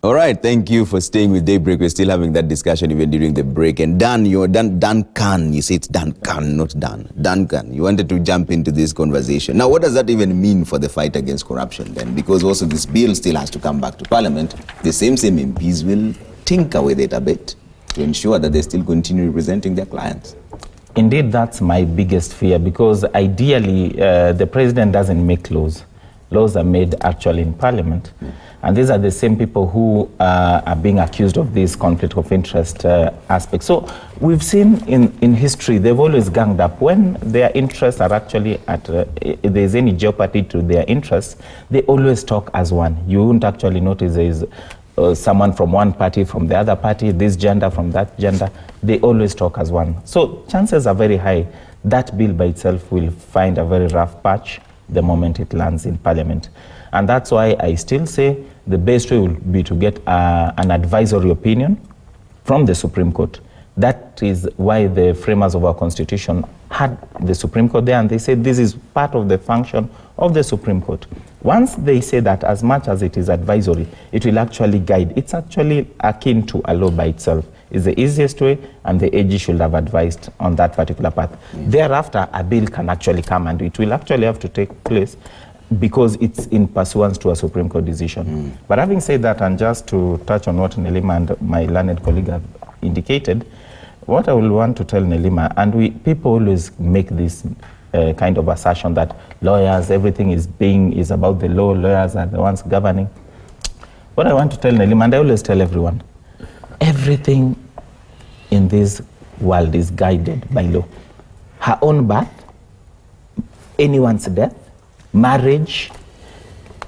All right, thank you for staying with Daybreak. We're still having that discussion even during the break. And Dan, Duncan, you say it's Duncan, not Dan. Duncan, you wanted to jump into this conversation. Now, what does that even mean for the fight against corruption then? Because also this bill still has to come back to Parliament. The same MPs will tinker with it a bit to ensure that they still continue representing their clients. Indeed, that's my biggest fear, because ideally, the president doesn't make laws. Laws are made actually in Parliament. And these are the same people who are being accused of this conflict of interest aspect. So we've seen in history, they've always ganged up. When their interests are actually at, if there's any jeopardy to their interests, they always talk as one. You won't actually notice there's someone from one party, from the other party, this gender from that gender. They always talk as one. So chances are very high that bill by itself will find a very rough patch the moment it lands in Parliament. And that's why I still say the best way will be to get an advisory opinion from the Supreme Court. That is why the framers of our Constitution had the Supreme Court there, and they said this is part of the function of the Supreme Court. Once they say that, as much as it is advisory, it will actually guide. It's actually akin to a law by itself. It's the easiest way, and the AG should have advised on that particular path. Thereafter, a bill can actually come, and it will actually have to take place because it's in pursuance to a Supreme Court decision. But having said that, and just to touch on what Nelima and my learned colleague have indicated, what I will want to tell Nelima, and people always make this kind of assertion that lawyers, everything is about the law, lawyers are the ones governing. What I want to tell Nelima, and I always tell everyone, everything in this world is guided by law. Her own birth, anyone's death, marriage,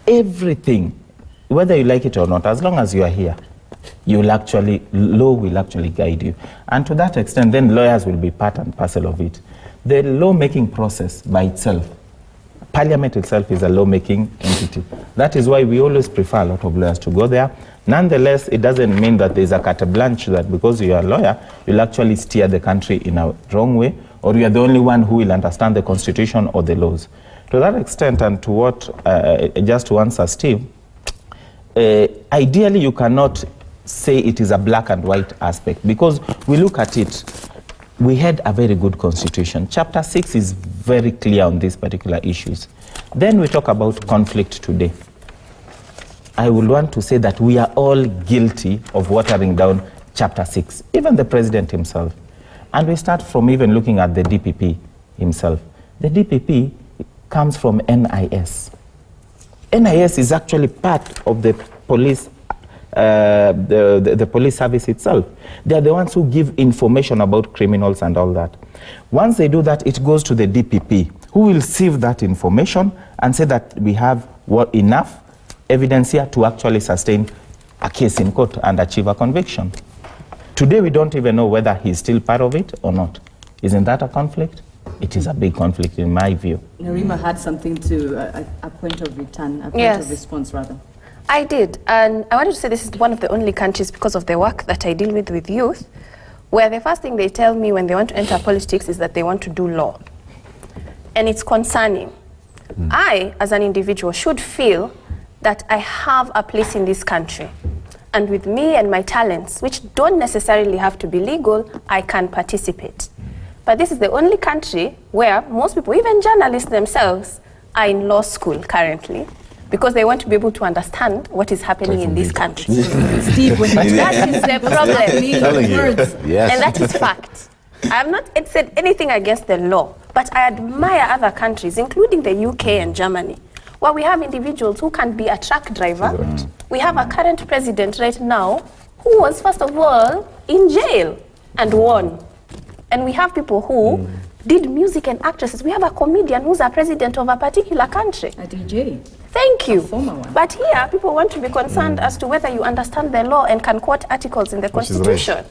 everything, whether you like it or not, as long as you are here, law will actually guide you. And to that extent, then lawyers will be part and parcel of it. The law-making process by itself, Parliament itself is a law-making entity. That is why we always prefer a lot of lawyers to go there. Nonetheless, it doesn't mean that there's a carte blanche that because you're a lawyer, you'll actually steer the country in a wrong way, or you're the only one who will understand the Constitution or the laws. To that extent, and to what, just to answer Steve, ideally you cannot say it is a black and white aspect, because we look at it, we had a very good Constitution. Chapter 6 is very clear on these particular issues. Then we talk about conflict today. I would want to say that we are all guilty of watering down Chapter 6, even the president himself. And we start from even looking at the DPP himself. The DPP comes from NIS. NIS is actually part of the police, the police service itself. They are the ones who give information about criminals and all that. Once they do that, it goes to the DPP, who will sieve that information and say that we have enough evidence here to actually sustain a case in court and achieve a conviction. Today, we don't even know whether he's still part of it or not. Isn't that a conflict? It is a big conflict in my view. Narima had something to, a point of return, a point of response rather. I did, and I wanted to say this is one of the only countries, because of the work that I deal with youth, where the first thing they tell me when they want to enter politics is that they want to do law. And it's concerning. I, as an individual, should feel that I have a place in this country. And with me and my talents, which don't necessarily have to be legal, I can participate. But this is the only country where most people, even journalists themselves, are in law school currently, because they want to be able to understand what is happening in this country. Steve, that is the problem. Yes. And that is fact. I have not said anything against the law, but I admire other countries, including the UK and Germany, where we have individuals who can be a truck driver. We have a current president right now who was, first of all, in jail and won. And we have people who did music and actresses. We have a comedian who's a president of a particular country. A DJ. Thank you. A former one. But here, people want to be concerned as to whether you understand the law and can quote articles in the Constitution.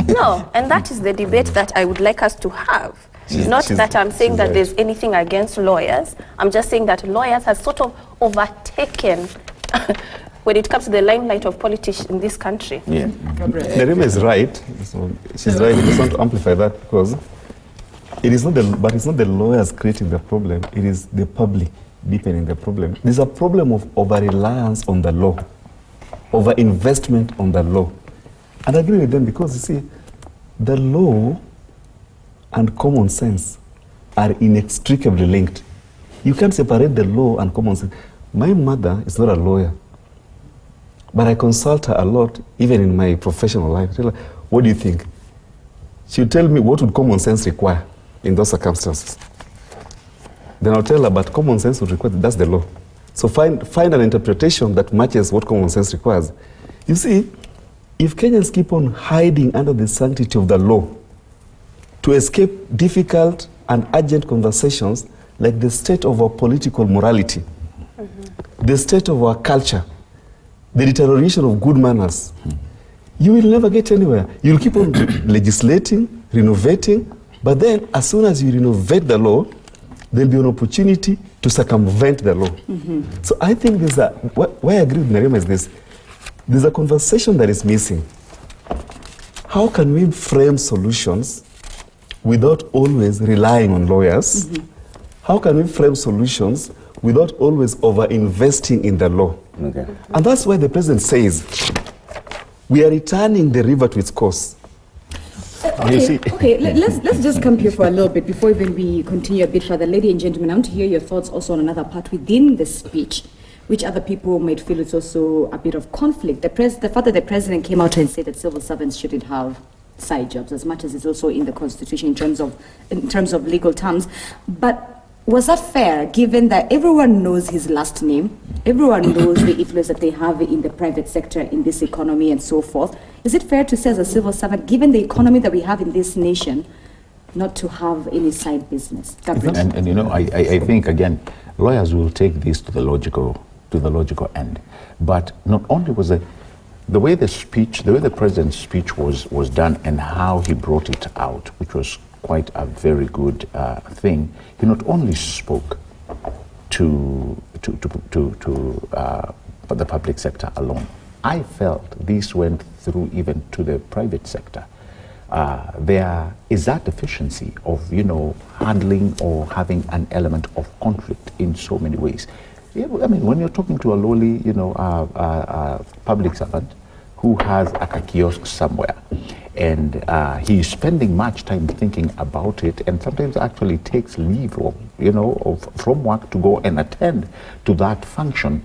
No, and that is the debate that I would like us to have. Not that I'm saying that there's anything against lawyers. I'm just saying that lawyers have sort of overtaken when it comes to the limelight of politics in this country. Yeah, Nerima is right. So she's right. I just want to amplify that because it's not the lawyers creating the problem. It is the public deepening the problem. There's a problem of over-reliance on the law. over-investment on the law. And I agree with them because, you see, the law and common sense are inextricably linked. You can't separate the law and common sense. My mother is not a lawyer, but I consult her a lot, even in my professional life. I tell her, what do you think? She'll tell me what would common sense require in those circumstances. Then I'll tell her, but common sense would require, that's the law. So find an interpretation that matches what common sense requires. You see, if Kenyans keep on hiding under the sanctity of the law to escape difficult and urgent conversations like the state of our political morality, the state of our culture, the deterioration of good manners, you will never get anywhere. You'll keep on legislating, renovating, but then as soon as you renovate the law, there'll be an opportunity to circumvent the law. So I think why I agree with Nerima is this, there's a conversation that is missing. How can we frame solutions without always relying on lawyers? How can we frame solutions without always over-investing in the law? Okay. And that's why the president says, we are returning the river to its course. Okay, let's just come here for a little bit before even we continue a bit further. Ladies and gentlemen, I want to hear your thoughts also on another part within the speech, which other people might feel it's also a bit of conflict. The fact that the president came out and said that civil servants shouldn't have side jobs, as much as it's also in the Constitution in terms of legal terms. But was that fair, given that everyone knows his last name, everyone knows the influence that they have in the private sector, in this economy and so forth? Is it fair to say as a civil servant, given the economy that we have in this nation, not to have any side business? Gabriel? And you know, I think, again, lawyers will take this to the logical end. But not only was the way the president's speech was done and how he brought it out, which was quite a very good thing. He not only spoke to the public sector alone. I felt this went through even to the private sector. There is that deficiency of, handling or having an element of conflict in so many ways. I mean, when you're talking to a lowly, public servant who has a kiosk somewhere, and he's spending much time thinking about it, and sometimes actually takes leave from work to go and attend to that function,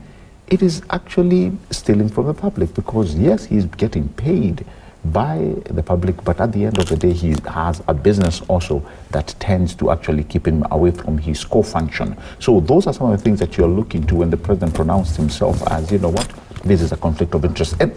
it is actually stealing from the public, because yes, he's getting paid by the public, but at the end of the day, he has a business also that tends to actually keep him away from his core function. So those are some of the things that you're looking to when the president pronounced himself as, this is a conflict of interest. And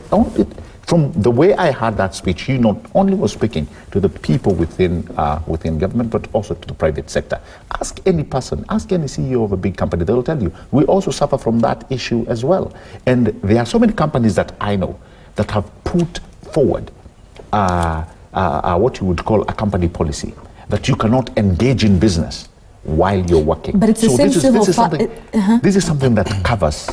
from the way I heard that speech, he not only was speaking to the people within government, but also to the private sector. Ask any person, ask any CEO of a big company, they will tell you, we also suffer from that issue as well. And there are so many companies that I know that have put forward what you would call a company policy, that you cannot engage in business while you're working. But it's the same civil This is something that covers,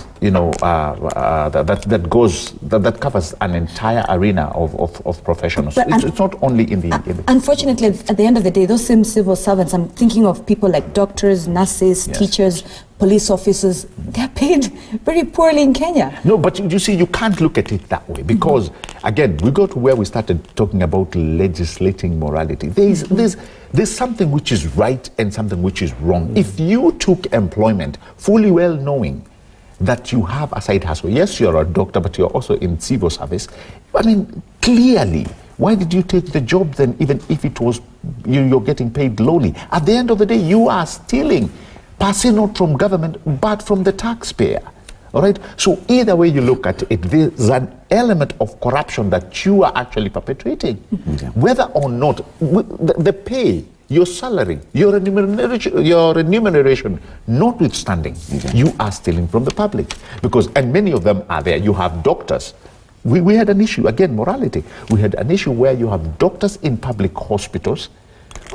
that covers an entire arena of professionals. It's not only in the unfortunately, at the end of the day, those same civil servants, I'm thinking of people like doctors, nurses, teachers, police officers, they're paid very poorly in Kenya. No, but you see, you can't look at it that way, because again, we go to where we started talking about legislating morality. There's something which is right and something which is wrong. If you took employment fully well knowing that you have a side hustle, yes, you're a doctor, but you're also in civil service, I mean, clearly, why did you take the job then, even if it was you're getting paid lowly? At the end of the day, you are stealing, passing not from government, but from the taxpayer. All right? So either way you look at it, there's an element of corruption that you are actually perpetrating. Whether or not the pay, your salary, your remuneration notwithstanding, you are stealing from the public. And many of them are there. You have doctors. We had an issue, again, morality. We had an issue where you have doctors in public hospitals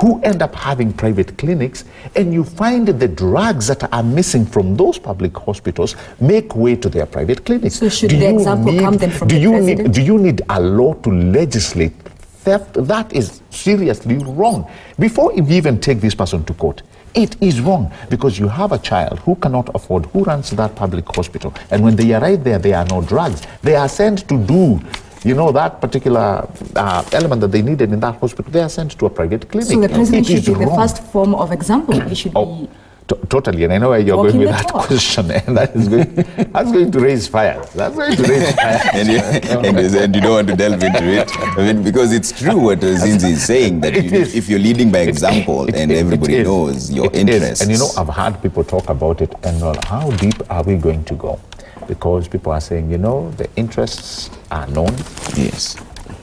who end up having private clinics, and you find that the drugs that are missing from those public hospitals make way to their private clinics. So should the example come then from the president? Do you need a law to legislate theft, that is seriously wrong. Before we even take this person to court, it is wrong, because you have a child who cannot afford, who runs that public hospital, and when they arrive there, there are no drugs. They are sent to do, that particular element that they needed in that hospital, they are sent to a private clinic. So the president should be the wrong. first form of example. He should be... Totally, and I know where you're going with that talk. question, and that's going to raise fire. That's going to raise fire. and you don't want to delve into it. I mean, because it's true what Zinzi is saying, that if you're leading by example and everybody knows your interests. And I've heard people talk about it, and how deep are we going to go? Because people are saying, the interests are known. Yes.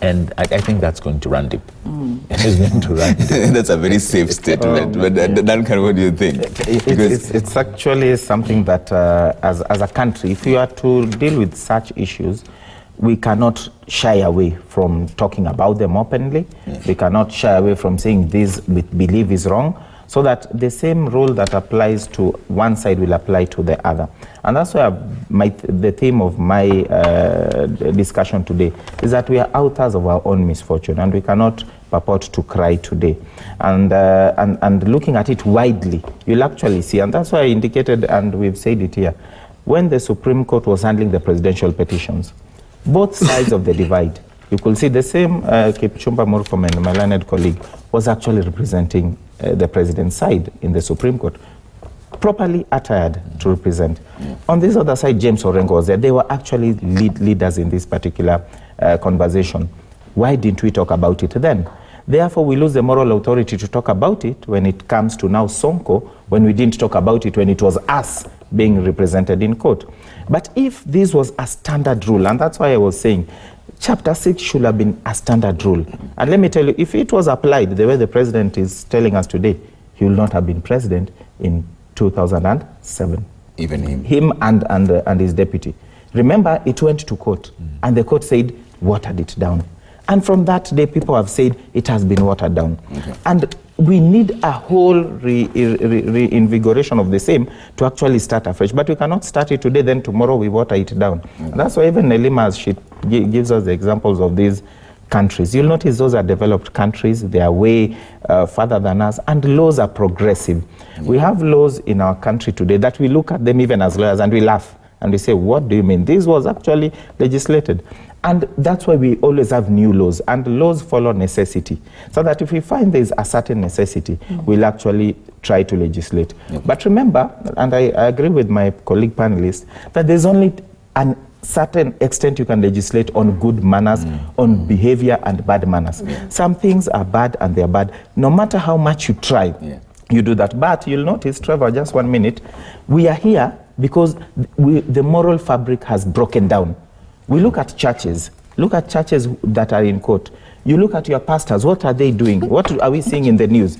And I think that's going to run deep. It's going to run deep. That's a very safe statement. But Duncan, what do you think? It's actually something that, as a country, if you are to deal with such issues, we cannot shy away from talking about them openly. Yes. We cannot shy away from saying this we believe is wrong, so that the same rule that applies to one side will apply to the other. And that's why the theme of my discussion today is that we are authors of our own misfortune, and we cannot purport to cry today. And looking at it widely, you'll actually see, and that's why I indicated, and we've said it here, when the Supreme Court was handling the presidential petitions, both sides of the divide, you could see the same Kipchumba Murkomen, my learned colleague, was actually representing the president's side in the Supreme Court, properly attired to represent. On this other side, James Orengo was there. They were actually leaders in this particular conversation. Why didn't we talk about it then? Therefore, we lose the moral authority to talk about it when it comes to now Sonko, when we didn't talk about it when it was us being represented in court. But if this was a standard rule, and that's why I was saying, Chapter 6 should have been a standard rule. And let me tell you, if it was applied the way the president is telling us today, he will not have been president in 2007. Even him? Him and his deputy. Remember, it went to court, and the court said, watered it down. And from that day, people have said it has been watered down. Okay. And we need a whole reinvigoration of the same to actually start afresh. But we cannot start it today, then tomorrow we water it down. And that's why even Nelima, she gives us the examples of these countries. You'll notice those are developed countries. They are way further than us, and laws are progressive. We have laws in our country today that we look at them even as lawyers and we laugh. And we say, what do you mean? This was actually legislated. And that's why we always have new laws, and laws follow necessity. So that if we find there's a certain necessity, we'll actually try to legislate. But remember, and I agree with my colleague panelists, that there's only a certain extent you can legislate on good manners, on behavior and bad manners. Some things are bad and they're bad. No matter how much you try, you do that. But you'll notice, Trevor, just 1 minute, we are here because the moral fabric has broken down. We look at churches that are in court. You look at your pastors, what are they doing? What are we seeing in the news?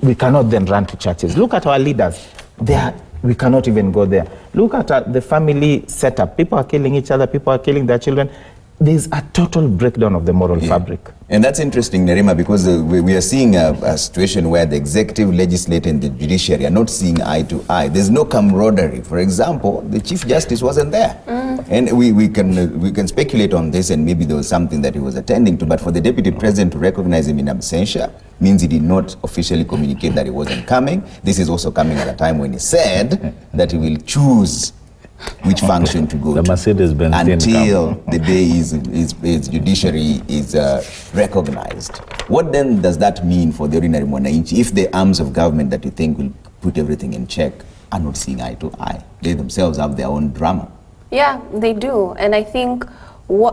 We cannot then run to churches. Look at our leaders. We cannot even go there. Look at the family setup. People are killing each other. People are killing their children. There's a total breakdown of the moral fabric. And that's interesting, Nerima, because we are seeing a situation where the executive, legislature, and the judiciary are not seeing eye to eye. There's no camaraderie. For example, the Chief Justice wasn't there. And we can speculate on this, and maybe there was something that he was attending to, but for the Deputy President to recognize him in absentia means he did not officially communicate that he wasn't coming. This is also coming at a time when he said that he will choose which function to go to until the day his judiciary is recognized. What then does that mean for the ordinary mwananchi if the arms of government that you think will put everything in check are not seeing eye to eye? They themselves have their own drama. Yeah, they do. And I think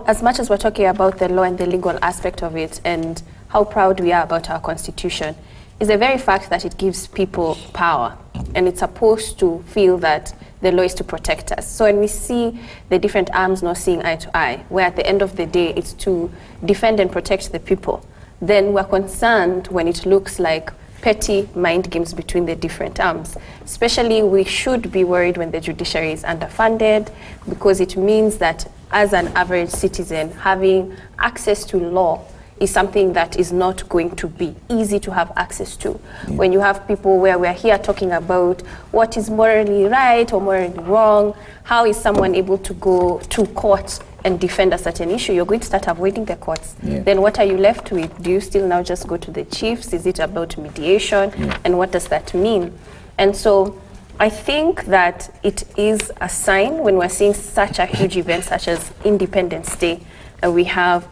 as much as we're talking about the law and the legal aspect of it and how proud we are about our constitution, is the very fact that it gives people power, and it's supposed to feel that the law is to protect us. So when we see the different arms not seeing eye to eye, where at the end of the day it's to defend and protect the people, then we're concerned when it looks like petty mind games between the different arms. Especially, we should be worried when the judiciary is underfunded, because it means that as an average citizen, having access to law is something that is not going to be easy to have access to. When you have people where we're here talking about what is morally right or morally wrong, how is someone able to go to court and defend a certain issue, you're going to start avoiding the courts. Yeah. Then what are you left with? Do you still now just go to the chiefs? Is it about mediation? Yeah. And what does that mean? And so I think that it is a sign when we're seeing such a huge event such as Independence Day, and we have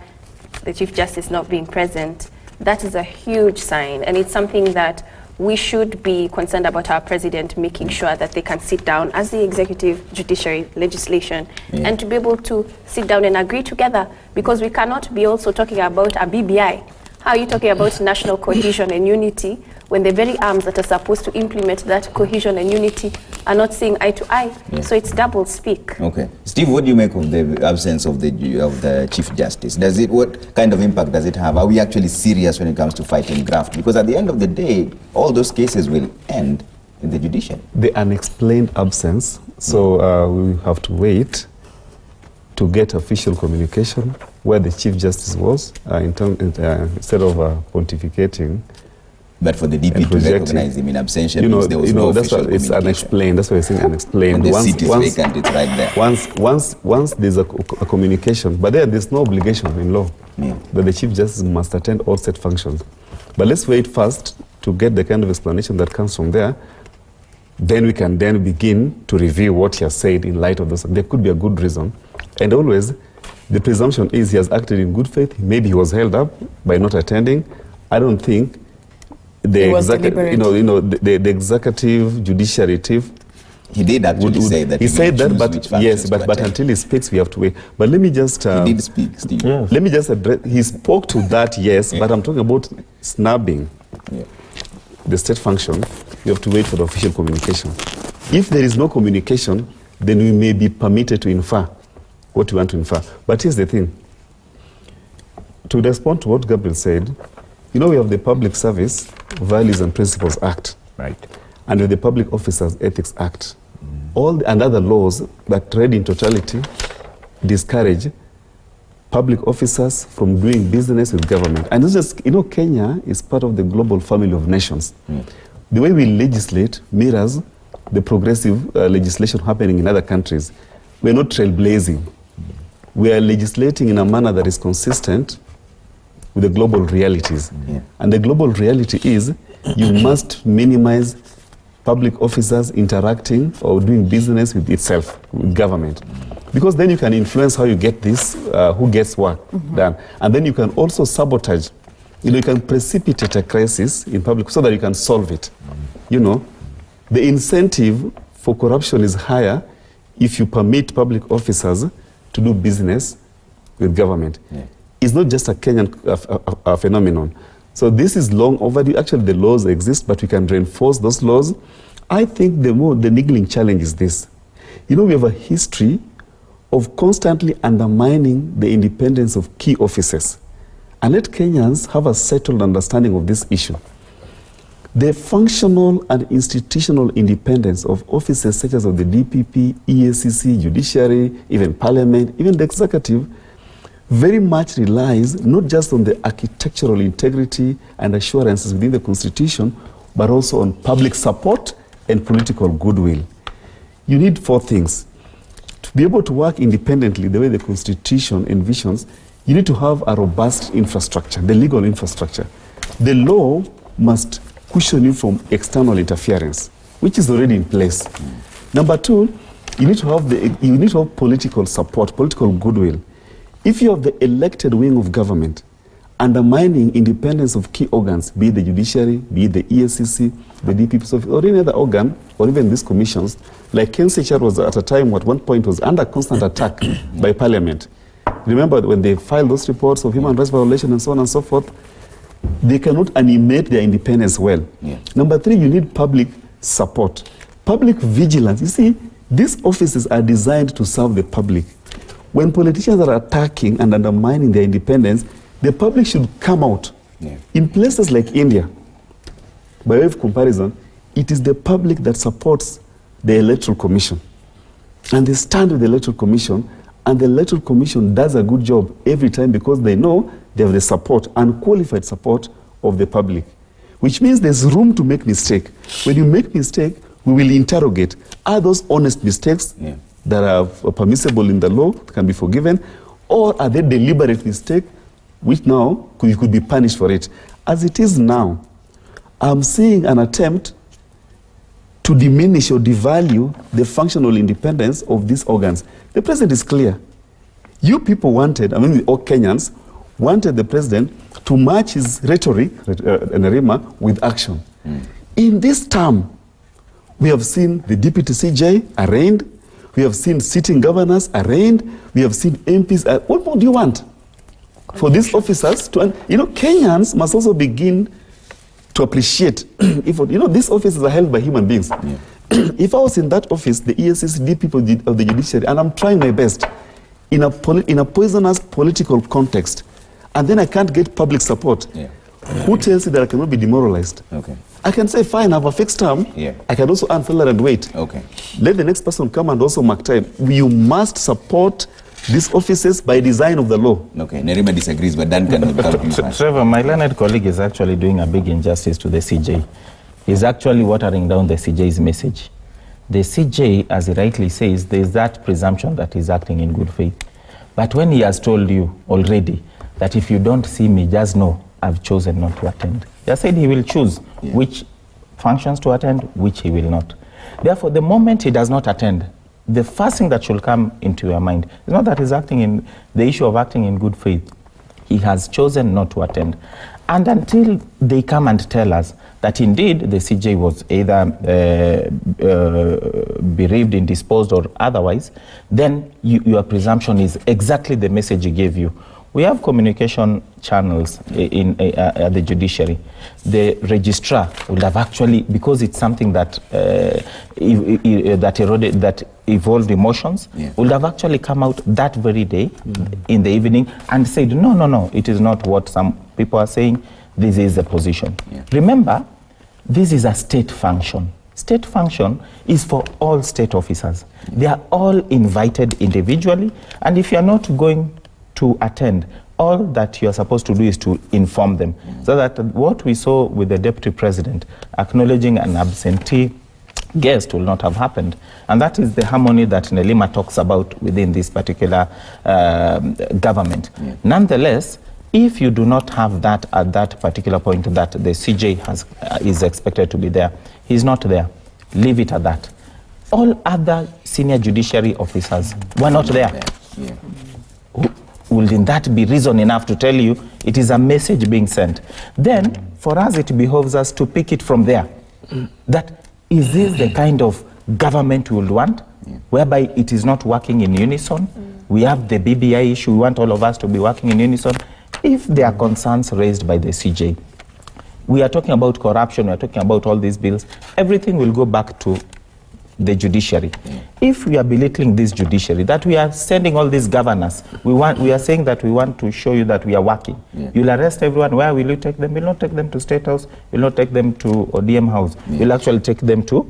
the Chief Justice not being present. That is a huge sign, and it's something that we should be concerned about our president making sure that they can sit down as the executive, judiciary, legislation, and to be able to sit down and agree together, because we cannot be also talking about a BBI. How are you talking about national cohesion and unity when the very arms that are supposed to implement that cohesion and unity are not seeing eye to eye? Yeah. So it's double speak. Okay, Steve, what do you make of the absence of the Chief Justice? What kind of impact does it have? Are we actually serious when it comes to fighting graft? Because at the end of the day, all those cases will end in the judiciary. The unexplained absence. So we have to wait to get official communication where the Chief Justice was instead of pontificating. But for the DP to recognize him in absentia, means there was no official communication. It's unexplained. That's why I'm saying unexplained. And the seat is vacant, it's right there. Once there's a communication, but there's no obligation in law that the Chief Justice must attend all state functions. But let's wait first to get the kind of explanation that comes from there. Then we can then begin to review what he has said in light of this. There could be a good reason. And always, the presumption is he has acted in good faith. Maybe he was held up by not attending. I don't think the executive, judiciary chief. He did actually say that. He said that, but until he speaks, we have to wait. But let me just. He did speak, Steve. Yes. Let me just address. He spoke to that, yes, but I'm talking about snubbing the state function. You have to wait for the official communication. If there is no communication, then we may be permitted to infer what we want to infer. But here's the thing. To respond to what Gabriel said, we have the Public Service Values and Principles Act. Right. And the Public Officers Ethics Act. And other laws that read in totality discourage public officers from doing business with government. And it's just, Kenya is part of the global family of nations. The way we legislate mirrors the progressive legislation happening in other countries. We're not trailblazing. We are legislating in a manner that is consistent with the global realities. And the global reality is you must minimize public officers interacting or doing business with itself, with government. Because then you can influence how you get this, who gets what done. And then you can also sabotage. You can precipitate a crisis in public so that you can solve it. The incentive for corruption is higher if you permit public officers to do business with government. It's not just a Kenyan phenomenon. So this is long overdue. Actually, the laws exist, but we can reinforce those laws. I think the niggling challenge is this. We have a history of constantly undermining the independence of key offices. And let Kenyans have a settled understanding of this issue. The functional and institutional independence of offices such as of the DPP, EACC, Judiciary, even Parliament, even the Executive, very much relies not just on the architectural integrity and assurances within the Constitution, but also on public support and political goodwill. You need four things. To be able to work independently the way the Constitution envisions, you need to have a robust infrastructure, the legal infrastructure. The law must cushion you from external interference, which is already in place. Number two, you need to have political support, political goodwill. If you have the elected wing of government undermining independence of key organs, be it the judiciary, be it the EACC, the DPP's office, or any other organ, or even these commissions, like KNCHR was at a time at one point was under constant attack by Parliament. Remember when they filed those reports of human rights violation and so on and so forth, they cannot animate their independence well. Number three, you need public support. Public vigilance. You see, these offices are designed to serve the public. When politicians are attacking and undermining their independence, the public should come out. In places like India, by way of comparison, it is the public that supports the Electoral Commission. And they stand with the Electoral Commission, and the Electoral Commission does a good job every time because they know they have the support, unqualified support of the public. Which means there's room to make mistake. When you make mistake, we will interrogate. Are those honest mistakes that are permissible in the law, can be forgiven? Or are they deliberate mistake, which now you could be punished for it? As it is now, I'm seeing an attempt to diminish or devalue the functional independence of these organs. The president is clear. You people wanted, all Kenyans, wanted the president to match his rhetoric, with action. In this term, we have seen the deputy CJ arraigned, we have seen sitting governors arraigned, we have seen MPs. What more do you want? For these officers to, Kenyans must also begin to appreciate, these offices are held by human beings. Yeah. If I was in that office, the ESCCD people of the judiciary, and I'm trying my best, in a poisonous political context, and then I can't get public support, who tells you that I cannot be demoralized? Okay. I can say, fine, I have a fixed term. Yeah. I can also earn salary and wait. Okay. Let the next person come and also mark time. You must support these offices by design of the law. Okay, Nerima disagrees, but Dan can Trevor, my learned colleague is actually doing a big injustice to the CJ. He's actually watering down the CJ's message. The CJ, as he rightly says, there is that presumption that he's acting in good faith. But when he has told you already that if you don't see me, just know I've chosen not to attend. He has said he will choose which functions to attend, which he will not. Therefore, the moment he does not attend, the first thing that should come into your mind is not that he's acting in the issue of acting in good faith. He has chosen not to attend. And until they come and tell us that indeed the CJ was either bereaved, indisposed, or otherwise, then your presumption is exactly the message he gave you. We have communication channels in the judiciary. The registrar would have actually, because it's something that that evolved emotions, would have actually come out that very day in the evening and said, no, it is not what some people are saying. This is the position. Remember, this is a state function. State function is for all state officers. They are all invited individually, and if you are not going to attend, all that you are supposed to do is to inform them. So that what we saw with the deputy president acknowledging an absentee guest will not have happened. And that is the harmony that Nelima talks about within this particular government. Nonetheless, if you do not have that at that particular point that the CJ is expected to be there, he's not there. Leave it at that. All other senior judiciary officers were not there. Wouldn't that be reason enough to tell you it is a message being sent? Then, for us, it behoves us to pick it from there. That is this the kind of government we would want, whereby it is not working in unison? We have the BBI issue. We want all of us to be working in unison. If there are concerns raised by the CJ, we are talking about corruption, we are talking about all these bills, everything will go back to the judiciary. If we are belittling this judiciary, that we are sending all these governors, we are saying that we want to show you that we are working. You'll arrest everyone. Where will you take them? You'll not take them to State House. You'll not take them to ODM House. You'll actually take them to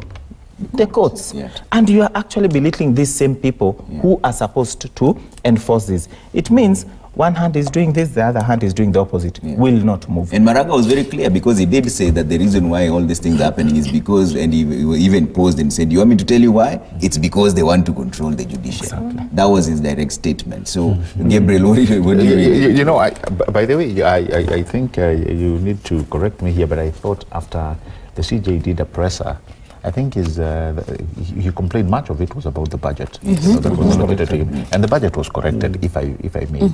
the courts. And you are actually belittling these same people who are supposed to enforce this. It means one hand is doing this, the other hand is doing the opposite. Will not move. And Maraga was very clear, because he did say that the reason why all these things are happening is because, and he even posed and said, you want me to tell you why? It's because they want to control the judiciary. Exactly. That was his direct statement. So, Gabriel, what do you by the way, I think you need to correct me here, but I thought after the CJ did a presser, I think he complained much of it was about the budget. That was allocated to him, and the budget was corrected, if I may,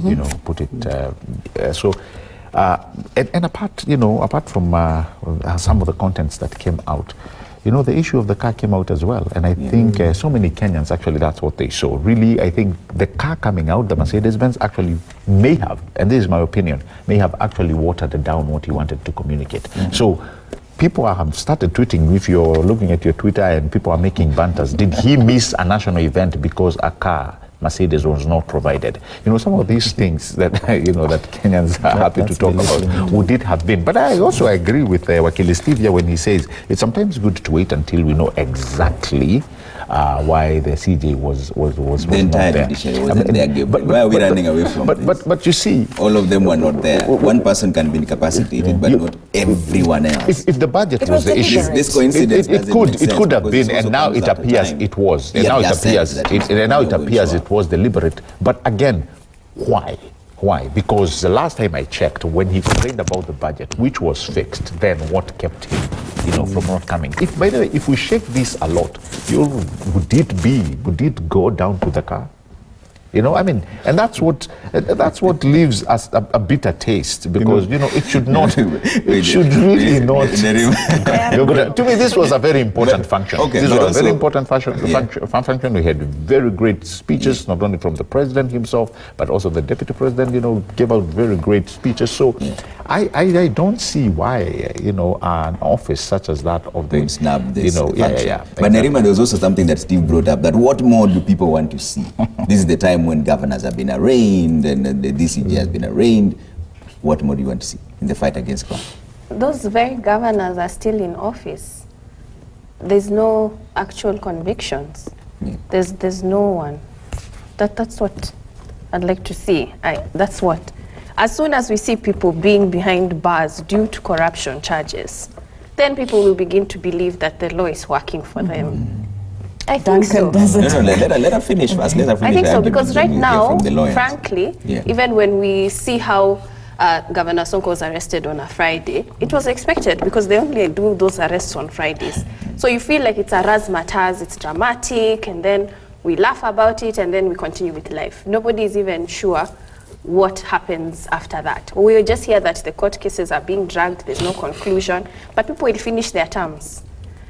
put it. And apart from some of the contents that came out, the issue of the car came out as well, and I think so many Kenyans actually that's what they saw. Really, I think the car coming out, the Mercedes-Benz, actually may have, and this is my opinion, may have actually watered down what he wanted to communicate. So. People have started tweeting, if you're looking at your Twitter, and people are making banters. Did he miss a national event because a car, Mercedes, was not provided? Some of these things that, that Kenyans are happy to talk about would it have been. But I also agree with Wakili Steve here when he says it's sometimes good to wait until we know exactly why the CJ was the entire judiciary wasn't there. Why are we running away from this? But you see, all of them were not there. One person can be incapacitated, but not everyone else. If the budget was the issue, this coincidence it could have been, and now it appears it was. And now it appears it was deliberate. But again, Why? Why? Because the last time I checked, when he complained about the budget, which was fixed, then what kept him, from not coming? If, by the way, if we shake this a lot, would it go down to the car? And that's what leaves us a bitter taste, because it should not, it should really not. To me, this was a very important function. Okay, this was a very important function. We had very great speeches, not only from the president himself, but also the deputy president. Gave out very great speeches. So, I don't see why an office such as that of the snap this. But exactly. Nerima, there was also something that Steve brought up, that what more do people want to see? This is the time when governors have been arraigned and the DCG has been arraigned. What more do you want to see in the fight against crime? Those very governors are still in office. There's no actual convictions. Yeah. There's no one. That's what I'd like to see. That's what. As soon as we see people being behind bars due to corruption charges, then people will begin to believe that the law is working for them. I think so. Let her finish first. I think so, because right now, frankly, even when we see how Governor Sonko was arrested on a Friday, it was expected, because they only do those arrests on Fridays. So you feel like it's a razzmatazz, it's dramatic, and then we laugh about it, and then we continue with life. Nobody is even sure what happens after that. We just hear that the court cases are being dragged, there's no conclusion, but people will finish their terms.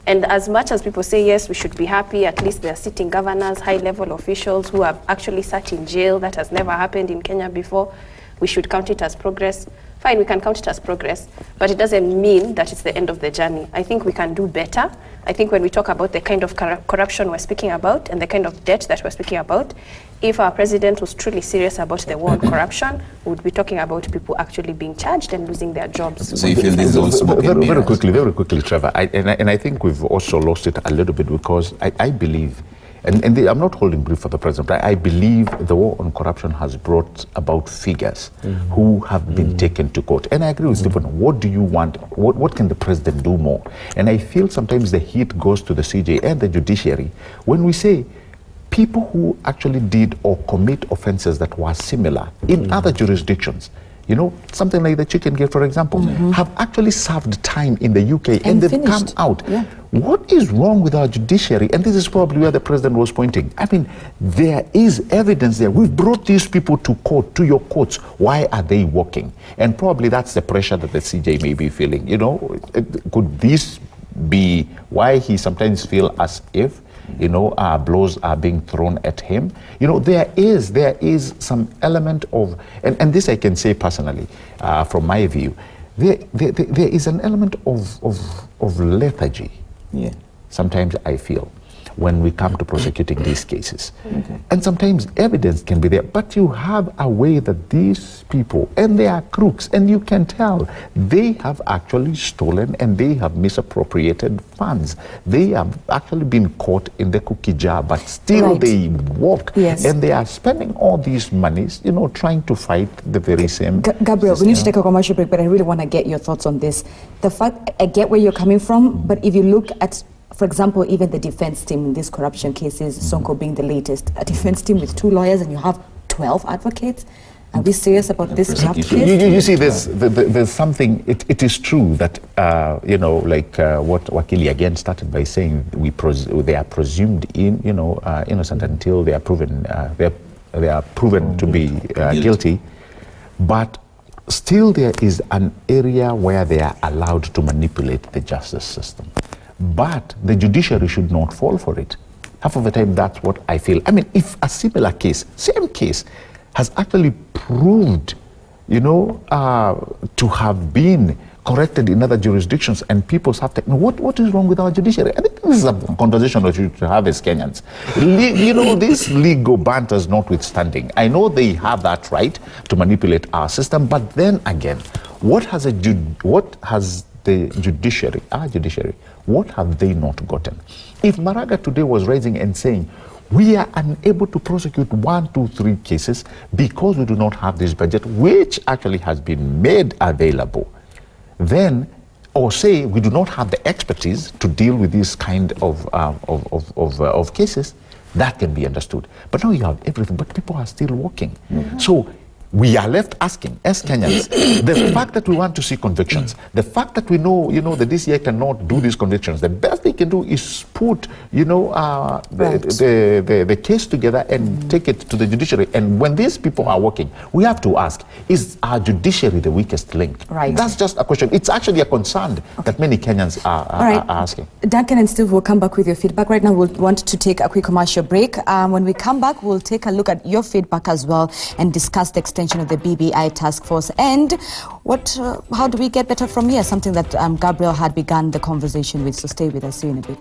And as much as people say, yes, we should be happy, at least there are sitting governors, high-level officials who have actually sat in jail. That has never happened in Kenya before. We should count it as progress. Fine, we can count it as progress, but it doesn't mean that it's the end of the journey. I think we can do better. I think when we talk about the kind of corruption we're speaking about and the kind of debt that we're speaking about, if our president was truly serious about the war on corruption, we would be talking about people actually being charged and losing their jobs. So you feel this is all smoke and mirrors? Very quickly, Trevor. I think we've also lost it a little bit, because I believe, I'm not holding brief for the president, but I believe the war on corruption has brought about figures who have been taken to court. And I agree with Stephen. What do you want? What can the president do more? And I feel sometimes the heat goes to the CJ and the judiciary when we say people who actually did or commit offenses that were similar in other jurisdictions, something like the chicken gate, for example, have actually served time in the UK and they've come out. Yeah. What is wrong with our judiciary? And this is probably where the president was pointing. I mean, there is evidence there. We've brought these people to court, to your courts. Why are they working? And probably that's the pressure that the CJ may be feeling. Could this be why he sometimes feels as if blows are being thrown at him? There is some element of, and this I can say personally, from my view, there is an element of lethargy. Yeah. Sometimes I feel when we come to prosecuting these cases. And sometimes evidence can be there, but you have a way that these people, and they are crooks, and you can tell they have actually stolen and they have misappropriated funds. They have actually been caught in the cookie jar, but still they walk. Yes. And they are spending all these monies, trying to fight the very same. Gabriel, we need to take a commercial break, but I really want to get your thoughts on this. The fact, I get where you're coming from, but if you look at, for example, even the defense team in these corruption cases, Sonko being the latest, a defense team with 2 lawyers and you have 12 advocates. Are we serious about this graft case? You see, there's something, it is true that, what Wakili again started by saying, they are presumed innocent until they are proven, to be guilty. But still there is an area where they are allowed to manipulate the justice system. But the judiciary should not fall for it. Half of the time, that's what I feel. I mean, if a similar case, same case, has actually proved, to have been corrected in other jurisdictions and people have taken, what is wrong with our judiciary? I think this is a conversation that you should have as Kenyans. This legal banters notwithstanding, I know they have that right to manipulate our system, but then again, what has the judiciary, our judiciary, what have they not gotten? If Maraga today was rising and saying, we are unable to prosecute 1, 2, 3 cases because we do not have this budget, which actually has been made available, then, or say we do not have the expertise to deal with this kind of cases, that can be understood. But now you have everything, but people are still working. So we are left asking, as Kenyans, the fact that we want to see convictions, the fact that we know, the DCI cannot do these convictions, the best they can do is put, the case together and take it to the judiciary. And when these people are working, we have to ask, is our judiciary the weakest link? Right. That's just a question. It's actually a concern that many Kenyans are asking. Duncan and Steve will come back with your feedback. Right now, we'll want to take a quick commercial break. When we come back, we'll take a look at your feedback as well and discuss the extension of the BBI task force and how do we get better from here? Something that Gabriel had begun the conversation with. So stay with us. See you in a bit.